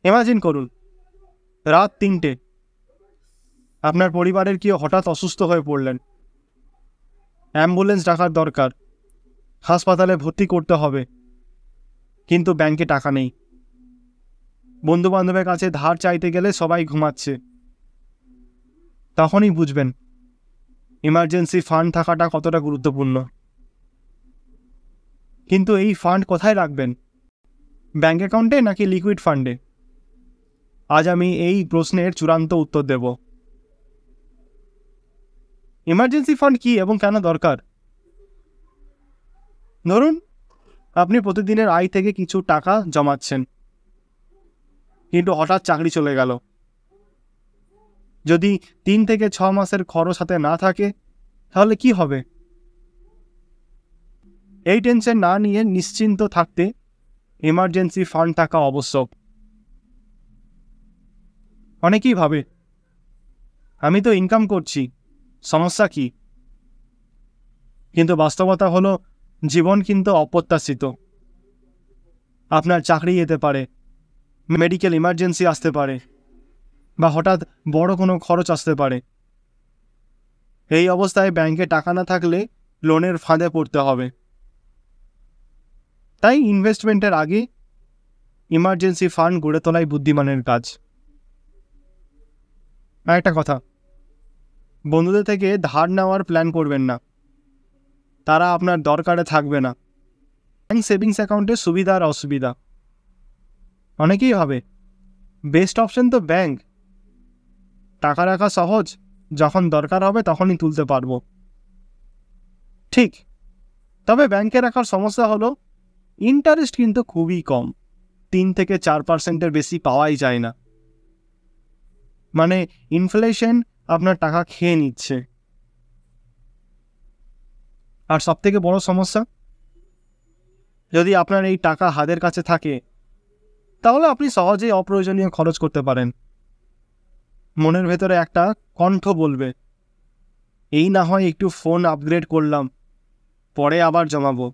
Imagine করুন, রাত 3টে, আপনার পরিবারের কেউ হঠাৎ অসুস্থ হয়ে পড়লেন, অ্যাম্বুলেন্স ডাকার দরকার, হাসপাতালে ভর্তি করতে হবে, কিন্তু ব্যাংকে টাকা নেই। বন্ধুবান্ধবের কাছে ধার চাইতে গেলে সবাই ঘুমাচ্ছে। তখনই বুঝবেন ইমার্জেন্সি ফান্ড থাকাটা কতটা গুরুত্বপূর্ণ। কিন্তু এই ফান্ড কোথায় রাখবেন? ব্যাংক অ্যাকাউন্টে নাকি লিকুইড ফান্ডে? আজ আমি এই প্রশ্নের চূড়ান্ত উত্তর দেব। ইমার্জেন্সি ফান্ড কি এবং কেন দরকার? ধরুন আপনি প্রতিদিনের আয় থেকে কিছু টাকা জমাচ্ছেন, কিন্তু হঠাৎ চাকরি চলে গেল। যদি 3 থেকে 6 মাসের খরচ হাতে না থাকে, তাহলে কি হবে? এই টেনশন না নিয়ে নিশ্চিন্ত থাকতে ইমার্জেন্সি ফান্ড থাকা আবশ্যক। অনেকেই ভাবে, আমি তো ইনকাম করছি, সমস্যা কি? কিন্তু বাস্তবতা হলো, জীবন কিন্তু অপ্রত্যাশিত। আপনার চাকরি যেতে পারে, মেডিকেল ইমার্জেন্সি আসতে পারে, বা হঠাৎ বড় কোনো খরচ আসতে পারে। এই অবস্থায় ব্যাংকে টাকা না থাকলে লোনের ফাঁদে পড়তে হবে। তাই ইনভেস্টমেন্টের আগে ইমার্জেন্সি ফান্ড গড়ে তোলাই বুদ্ধিমানের কাজ। আর একটা কথা, বন্ধুদের থেকে ধার নেওয়ার প্ল্যান করবেন না, তারা আপনার দরকারে থাকবে না। ব্যাংক সেভিংস অ্যাকাউন্টের সুবিধা আর অসুবিধা। অনেকেই ভাবে বেস্ট অপশন তো ব্যাংক, টাকা রাখা সহজ, যখন দরকার হবে তখনই তুলতে পারবো। ঠিক, তবে ব্যাংকে রাখার সমস্যা হলো ইন্টারেস্ট কিন্তু খুবই কম, 3 থেকে 4% বেশি পাওয়াই যায় না। মানে ইনফ্লেশন আপনার টাকা খেয়ে নিচ্ছে। আর সবথেকে বড় সমস্যা, যদি আপনার এই টাকা হাতের কাছে থাকে, তাহলে আপনি সহজেই অপ্রয়োজনীয় খরচ করতে পারেন। মনের ভেতরে একটা কণ্ঠ বলবে, এই না হয় একটু ফোন আপগ্রেড করলাম, পরে আবার জমাবো।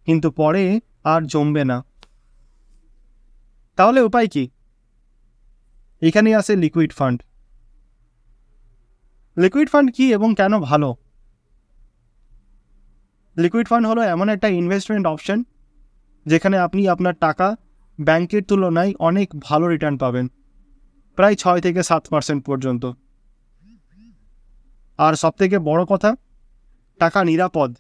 কিন্তু পরে আর জমবে না। তাহলে উপায় কি? এখানেই আসে লিকুইড ফান্ড। লিকুইড ফান্ড কি এবং কেন ভালো? লিকুইড ফান্ড হলো এমন একটা ইনভেস্টমেন্ট অপশন যেখানে আপনি আপনার টাকা ব্যাংকের তুলনায় অনেক ভালো রিটার্ন পাবেন, প্রায় 6 থেকে 7% পর্যন্ত। আর সবথেকে বড় কথা, টাকা নিরাপদ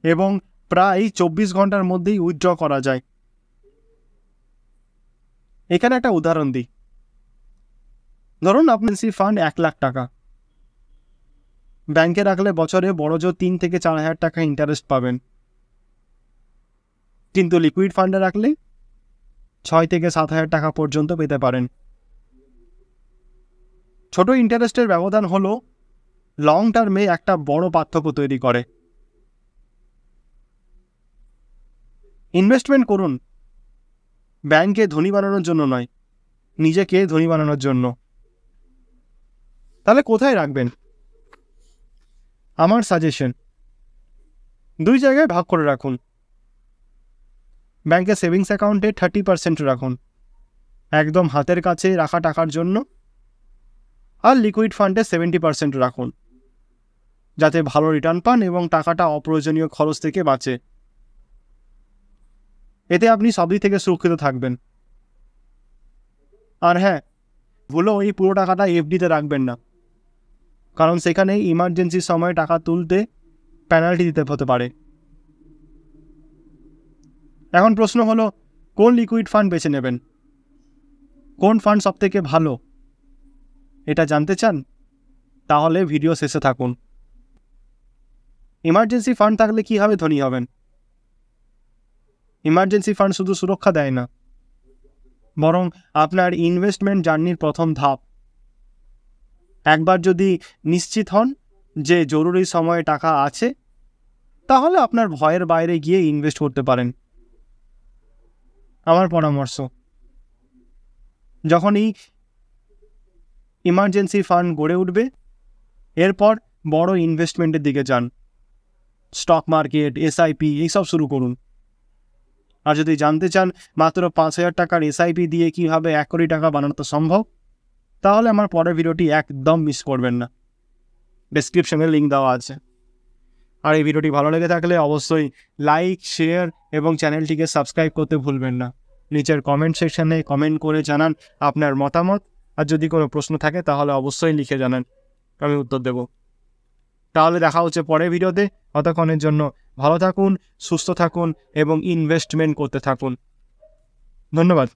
এবং প্রায় 24 ঘন্টার মধ্যেই উইথড্র করা যায়। এখানে একটা উদাহরণ দিই। ধরুন আপনার ফান্ড 1 লাখ টাকা, ব্যাংকে রাখলে বছরে বড়জোর 3 থেকে 4 হাজার টাকা ইন্টারেস্ট পাবেন। কিন্তু লিকুইড ফান্ডে রাখলে 6 থেকে 7 হাজার টাকা পর্যন্ত পেতে পারেন। ছোট ইন্টারেস্টের ব্যবধান হলো লং টার্মে একটা বড় পার্থক্য তৈরি করে। ইনভেস্টমেন্ট করুন ব্যাংকে ধনী বানানোর জন্য নয়, নিজেকে ধনী বানানোর জন্য। তাহলে কোথায় রাখবেন? আমার সাজেশন, 2 জায়গায় ভাগ করে রাখুন। ব্যাংকে সেভিংস অ্যাকাউন্টে 30% রাখুন, একদম হাতের কাছে রাখা টাকার জন্য। আর লিকুইড ফান্ডে 70% রাখুন, যাতে ভালো রিটার্ন পান এবং টাকাটা অপ্রয়োজনীয় খরচ থেকে বাঁচে। এতে আপনি সবই থেকে সুরক্ষিত থাকবেন। আর হ্যাঁ, ভুলেও এই পুরো টাকাটা এফডিতে রাখবেন না, কারণ সেখানে ইমার্জেন্সির সময় টাকা তুলতে পেনাল্টি দিতে হতে পারে। এখন প্রশ্ন হলো, কোন লিকুইড ফান্ড বেছে নেবেন? কোন ফান্ড সবথেকে ভালো? এটা জানতে চান? তাহলে ভিডিও শেষে থাকুন। ইমার্জেন্সি ফান্ড থাকলে কীভাবে ধনী হবেন? ইমার্জেন্সি ফান্ড শুধু সুরক্ষা দেয় না, বরং আপনার ইনভেস্টমেন্ট জার্নির প্রথম ধাপ। একবার যদি নিশ্চিত হন যে জরুরি সময়ে টাকা আছে, তাহলে আপনার ভয়ের বাইরে গিয়ে ইনভেস্ট করতে পারেন। আমার পরামর্শ, যখনই ইমার্জেন্সি ফান্ড গড়ে উঠবে, এরপর বড় ইনভেস্টমেন্টের দিকে যান। স্টক মার্কেট, এসআইপি এইসব শুরু করুন। আর যদি জানতে চান মাত্র 5,000 টাকার এসআইপি দিয়ে কীভাবে 1 কোটি টাকা বানানো সম্ভব, তাহলে আমার পরের ভিডিওটি একদম মিস করবেন না, ডেসক্রিপশনে লিঙ্ক দেওয়া আছে। আর এই ভিডিওটি ভালো লেগে থাকলে অবশ্যই লাইক, শেয়ার এবং চ্যানেলটিকে সাবস্ক্রাইব করতে ভুলবেন না। নিচের কমেন্ট সেকশনে কমেন্ট করে জানান আপনার মতামত, আর যদি কোনো প্রশ্ন থাকে তাহলে অবশ্যই লিখে জানান, আমি উত্তর দেব। তাহলে দেখা হচ্ছে পরের ভিডিওতে। ততক্ষণের জন্য ভালো থাকুন, সুস্থ থাকুন এবং ইনভেস্টমেন্ট করতে থাকুন। ধন্যবাদ।